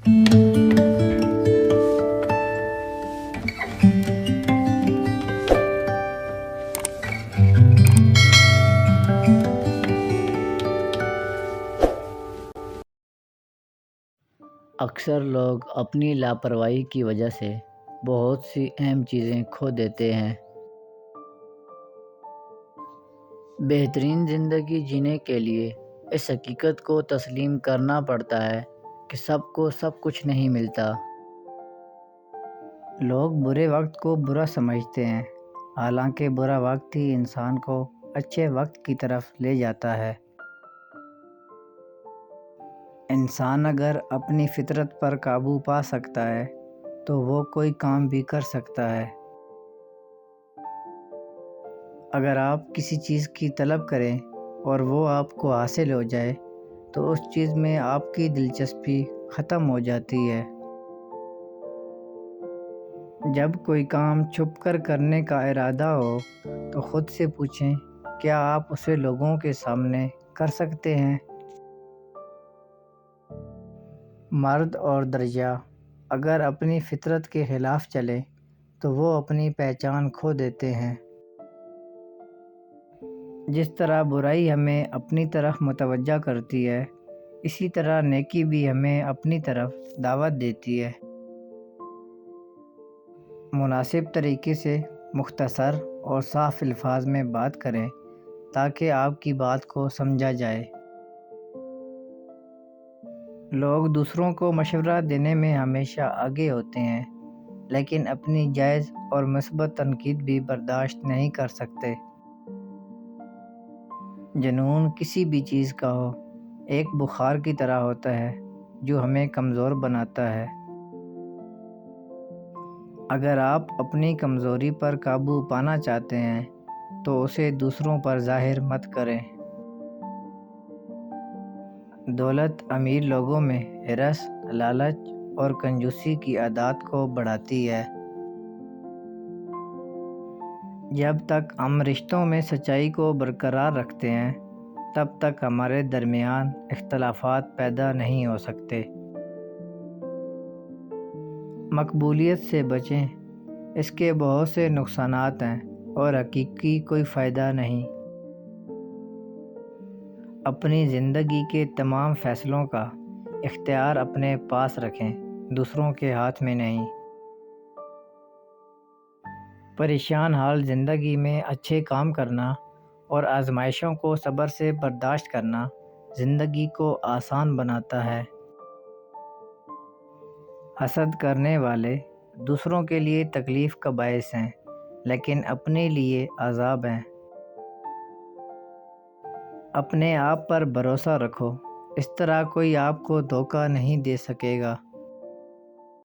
اکثر لوگ اپنی لاپرواہی کی وجہ سے بہت سی اہم چیزیں کھو دیتے ہیں۔ بہترین زندگی جینے کے لیے اس حقیقت کو تسلیم کرنا پڑتا ہے کہ سب کو سب کچھ نہیں ملتا۔ لوگ برے وقت کو برا سمجھتے ہیں، حالانکہ برا وقت ہی انسان کو اچھے وقت کی طرف لے جاتا ہے۔ انسان اگر اپنی فطرت پر قابو پا سکتا ہے تو وہ کوئی کام بھی کر سکتا ہے۔ اگر آپ کسی چیز کی طلب کریں اور وہ آپ کو حاصل ہو جائے تو اس چیز میں آپ کی دلچسپی ختم ہو جاتی ہے۔ جب کوئی کام چھپ کر کرنے کا ارادہ ہو تو خود سے پوچھیں، کیا آپ اسے لوگوں کے سامنے کر سکتے ہیں؟ مرد اور درجہ اگر اپنی فطرت کے خلاف چلے تو وہ اپنی پہچان کھو دیتے ہیں۔ جس طرح برائی ہمیں اپنی طرف متوجہ کرتی ہے، اسی طرح نیکی بھی ہمیں اپنی طرف دعوت دیتی ہے۔ مناسب طریقے سے مختصر اور صاف الفاظ میں بات کریں تاکہ آپ کی بات کو سمجھا جائے۔ لوگ دوسروں کو مشورہ دینے میں ہمیشہ آگے ہوتے ہیں، لیکن اپنی جائز اور مثبت تنقید بھی برداشت نہیں کر سکتے۔ جنون کسی بھی چیز کا ہو، ایک بخار کی طرح ہوتا ہے جو ہمیں کمزور بناتا ہے۔ اگر آپ اپنی کمزوری پر قابو پانا چاہتے ہیں تو اسے دوسروں پر ظاہر مت کریں۔ دولت امیر لوگوں میں ہرس، لالچ اور کنجوسی کی عادات کو بڑھاتی ہے۔ جب تک ہم رشتوں میں سچائی کو برقرار رکھتے ہیں، تب تک ہمارے درمیان اختلافات پیدا نہیں ہو سکتے۔ مقبولیت سے بچیں، اس کے بہت سے نقصانات ہیں اور حقیقی کوئی فائدہ نہیں۔ اپنی زندگی کے تمام فیصلوں کا اختیار اپنے پاس رکھیں، دوسروں کے ہاتھ میں نہیں۔ پریشان حال زندگی میں اچھے کام کرنا اور آزمائشوں کو صبر سے برداشت کرنا زندگی کو آسان بناتا ہے۔ حسد کرنے والے دوسروں کے لیے تکلیف کا باعث ہیں، لیکن اپنے لیے عذاب ہیں۔ اپنے آپ پر بھروسہ رکھو، اس طرح کوئی آپ کو دھوکہ نہیں دے سکے گا۔